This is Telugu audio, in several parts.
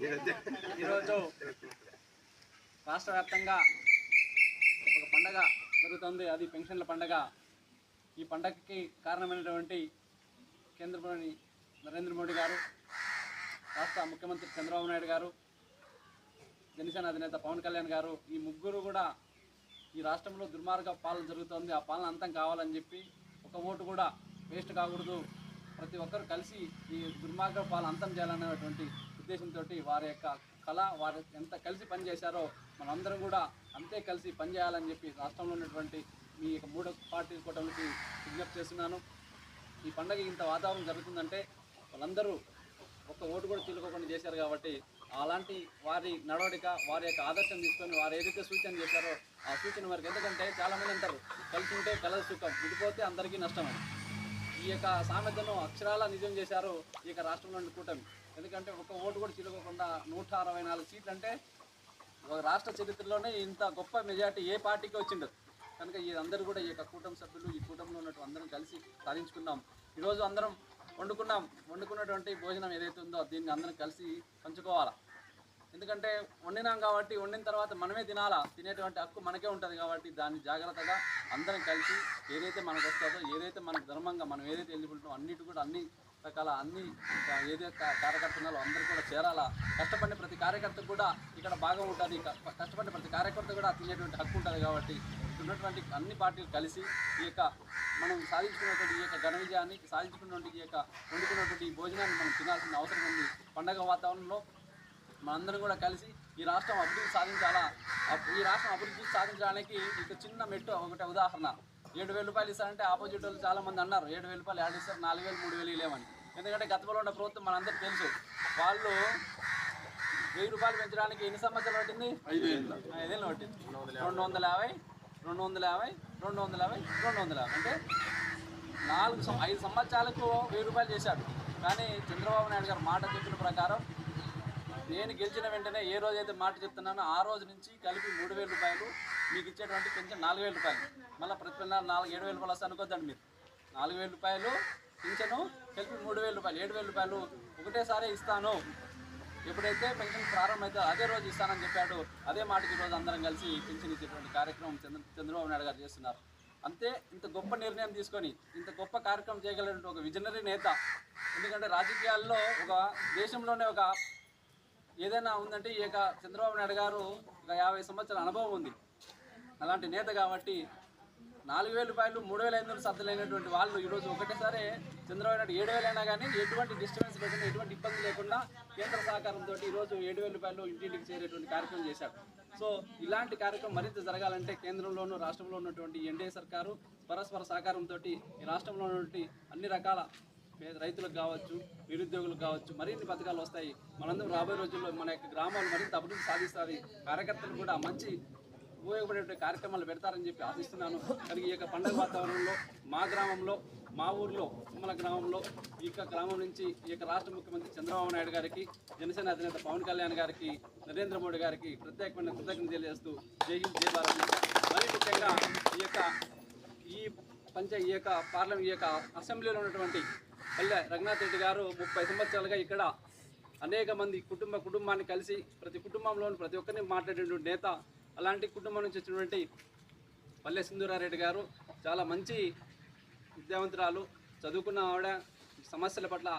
ఈరోజు రాష్ట్ర వ్యాప్తంగా ఒక పండగ జరుగుతుంది, అది పెన్షన్ల పండగ. ఈ పండగకి కారణమైనటువంటి కేంద్రంలోని నరేంద్ర మోడీ గారు, రాష్ట్ర ముఖ్యమంత్రి చంద్రబాబు నాయుడు గారు, జనసేన అధినేత పవన్ కళ్యాణ్ గారు, ఈ ముగ్గురు కూడా ఈ రాష్ట్రంలో దుర్మార్గ పాలన జరుగుతుంది, ఆ పాలన అంతం కావాలని చెప్పి ఒక ఓటు కూడా వేస్ట్ కాకూడదు, ప్రతి ఒక్కరు కలిసి ఈ దుర్మార్గ పాలన అంతం చేయాలనేటువంటి ఉద్దేశంతో వారి యొక్క కళ, వారు ఎంత కలిసి పనిచేశారో మనందరం కూడా అంతే కలిసి పనిచేయాలని చెప్పి రాష్ట్రంలో ఉన్నటువంటి మీ యొక్క 3 పార్టీ కూటమికి విజ్ఞప్తి చేస్తున్నాను. ఈ పండుగ ఇంత వాతావరణం జరుగుతుందంటే వాళ్ళందరూ ఒక్క ఓటు కూడా చీలుకోకుండా చేశారు కాబట్టి అలాంటి వారి నడవడిక, వారి యొక్క ఆదర్శం తీసుకొని వారు ఏదైతే సూచన చేశారో ఆ సూచన వరకు, ఎందుకంటే చాలామంది అంటారు కలిసి ఉంటే కలదు సుఖం, విడిపోతే అందరికీ నష్టం అని. ఈ యొక్క సామెతను అక్షరాల నిజం చేశారు ఈ యొక్క రాష్ట్రంలోని కూటమి. ఎందుకంటే ఒక్క ఓటు కూడా చీలుకోకుండా 164 సీట్లు అంటే రాష్ట్ర చరిత్రలోనే ఇంత గొప్ప మెజార్టీ ఏ పార్టీకి వచ్చిండదు. కనుక ఈ అందరూ కూడా ఈ యొక్క కూటమి సభ్యులు, ఈ కూటమిలో ఉన్నట్టు అందరం కలిసి సాధించుకున్నాం. ఈరోజు అందరం వండుకున్నటువంటి భోజనం ఏదైతే ఉందో దీన్ని అందరం కలిసి పంచుకోవాలా. ఎందుకంటే వండినాం కాబట్టి వండిన తర్వాత మనమే తినాలా, తినేటువంటి హక్కు మనకే ఉంటుంది కాబట్టి దాన్ని జాగ్రత్తగా అందరం కలిసి ఏదైతే మనకు వస్తుందో, ఏదైతే మనకు ధర్మంగా మనం ఏదైతే ఎలిజిబిలిటీ అన్నిటి కూడా అన్ని రకాల అన్ని ఏదైతే కార్యకర్తలు అందరూ కూడా చేరాలా. కష్టపడిన ప్రతి కార్యకర్త కూడా ఇక్కడ భాగం ఉంటుంది, కష్టపడిన ప్రతి కార్యకర్త కూడా తినేటువంటి హక్కు ఉంటుంది కాబట్టి ఉన్నటువంటి అన్ని పార్టీలు కలిసి ఈ యొక్క మనం సాధించుకున్నటువంటి ఈ యొక్క ఘన విజయాన్ని, సాధించుకున్నటువంటి ఈ యొక్క వండుకున్నటువంటి ఈ భోజనాన్ని మనం తినాల్సిన అవసరం ఉంది. పండగ వాతావరణంలో మనందరం కూడా కలిసి ఈ రాష్ట్రం అభివృద్ధి సాధించాలా. ఈ రాష్ట్రం అభివృద్ధి సాధించడానికి ఇక చిన్న మెట్టు ఒకటే ఉదాహరణ. 7,000 రూపాయలు ఇస్తారంటే ఆపోజిట్ వాళ్ళు చాలామంది అన్నారు 7,000 రూపాయలు యాడ్ ఇస్తారు, 4,000 3,000 ఇలేమని. ఎందుకంటే గతంలో ఉన్న ప్రభుత్వం మనందరికీ తెలుసు, వాళ్ళు 1,000 రూపాయలు పెంచడానికి ఎన్ని సంవత్సరాలు పట్టింది? 5 ఏళ్ళు పట్టింది. 250, 250, 250, 250 అంటే 5 సంవత్సరాలకు 1,000 రూపాయలు చేశాడు. కానీ చంద్రబాబు నాయుడు గారు మాట చెప్పిన ప్రకారం నేను గెలిచిన వెంటనే ఏ రోజైతే మాట చెప్తున్నానో ఆ రోజు నుంచి కలిపి 3,000 రూపాయలు మీకు ఇచ్చేటువంటి పెన్షన్ 4,000 రూపాయలు. మళ్ళీ ప్రతి నెల 7,000 రూపాయలు వస్తే అనుకోద్దండి మీరు. 4,000 రూపాయలు పింఛను కలిపి 3,000 రూపాయలు, 7,000 రూపాయలు ఒకటేసారి ఇస్తాను, ఎప్పుడైతే పెన్షన్ ప్రారంభమైతే అదే రోజు ఇస్తానని చెప్పాడు. అదే మాటకి ఈరోజు అందరం కలిసి పెన్షన్ ఇచ్చేటువంటి కార్యక్రమం చంద్రబాబు నాయుడు గారు చేస్తున్నారు. అంతే ఇంత గొప్ప నిర్ణయం తీసుకొని ఇంత గొప్ప కార్యక్రమం చేయగలిగినటువంటి ఒక విజనరీ నేత. ఎందుకంటే రాజకీయాల్లో ఒక దేశంలోనే ఒక ఏదైనా ఉందంటే ఈ యొక్క చంద్రబాబు నాయుడు గారు ఒక 50 సంవత్సరాల అనుభవం ఉంది. అలాంటి నేత కాబట్టి 4,000 రూపాయలు 3,500 సర్దులైనటువంటి వాళ్ళు ఈరోజు ఒకటేసారి చంద్రబాబు నాయుడు 7,000 అయినా కానీ ఎటువంటి డిస్టర్బెన్స్ లేకుండా, ఎటువంటి ఇబ్బంది లేకుండా కేంద్ర సహకారంతో ఈరోజు 7,000 రూపాయలు ఇంటింటికి చేరేటువంటి కార్యక్రమం చేశాడు. సో ఇలాంటి కార్యక్రమం మరింత జరగాలంటే కేంద్రంలోనూ రాష్ట్రంలో ఉన్నటువంటి ఎన్డీఏ సర్కారు పరస్పర సహకారంతో ఈ రాష్ట్రంలో ఉన్నటువంటి అన్ని రకాల రైతులకు కావచ్చు, నిరుద్యోగులకు కావచ్చు మరిన్ని పథకాలు వస్తాయి. మనందరం రాబోయే రోజుల్లో మన యొక్క గ్రామాలు మరింత అభివృద్ధి సాధిస్తాయి. కార్యకర్తలు కూడా మంచి ఉపయోగపడే కార్యక్రమాలు పెడతారని చెప్పి ఆశిస్తున్నాను. కానీ ఈ యొక్క పండుగ వాతావరణంలో మా గ్రామంలో, మా ఊర్లో తుమ్మల గ్రామంలో ఈ యొక్క గ్రామం నుంచి ఈ యొక్క రాష్ట్ర ముఖ్యమంత్రి చంద్రబాబు నాయుడు గారికి, జనసేన అధినేత పవన్ కళ్యాణ్ గారికి, నరేంద్ర మోడీ గారికి ప్రత్యేకమైన కృతజ్ఞతలు తెలియజేస్తూ జై హింద్, జై భారత్. మరీ ముఖ్యంగా ఈ యొక్క పార్లమెంట్, ఈ యొక్క అసెంబ్లీలో ఉన్నటువంటి పల్లె రఘునాథ్ రెడ్డి గారు 30 సంవత్సరాలుగా ఇక్కడ అనేక మంది కుటుంబాన్ని కలిసి ప్రతి కుటుంబంలోని ప్రతి ఒక్కరిని మాట్లాడేటువంటి నేత. అలాంటి కుటుంబం నుంచి వచ్చినటువంటి పల్లె సింధూరారెడ్డి గారు చాలా మంచి విద్యావంతురాలు, చదువుకున్న ఆవిడ, సమస్యల పట్ల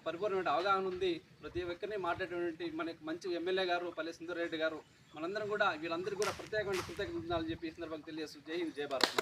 పరిపూర్ణమైన అవగాహన ఉంది. ప్రతి ఒక్కరిని మాట్లాడేటువంటి మనకి మంచి ఎమ్మెల్యే గారు పల్లె సింధూరారెడ్డి గారు. మనందరం కూడా వీళ్ళందరికీ కూడా ప్రత్యేకమైన కృతజ్ఞతలు చెప్పి ఈ సందర్భంగా తెలియజేస్తూ జై హింద్, జై భారత్.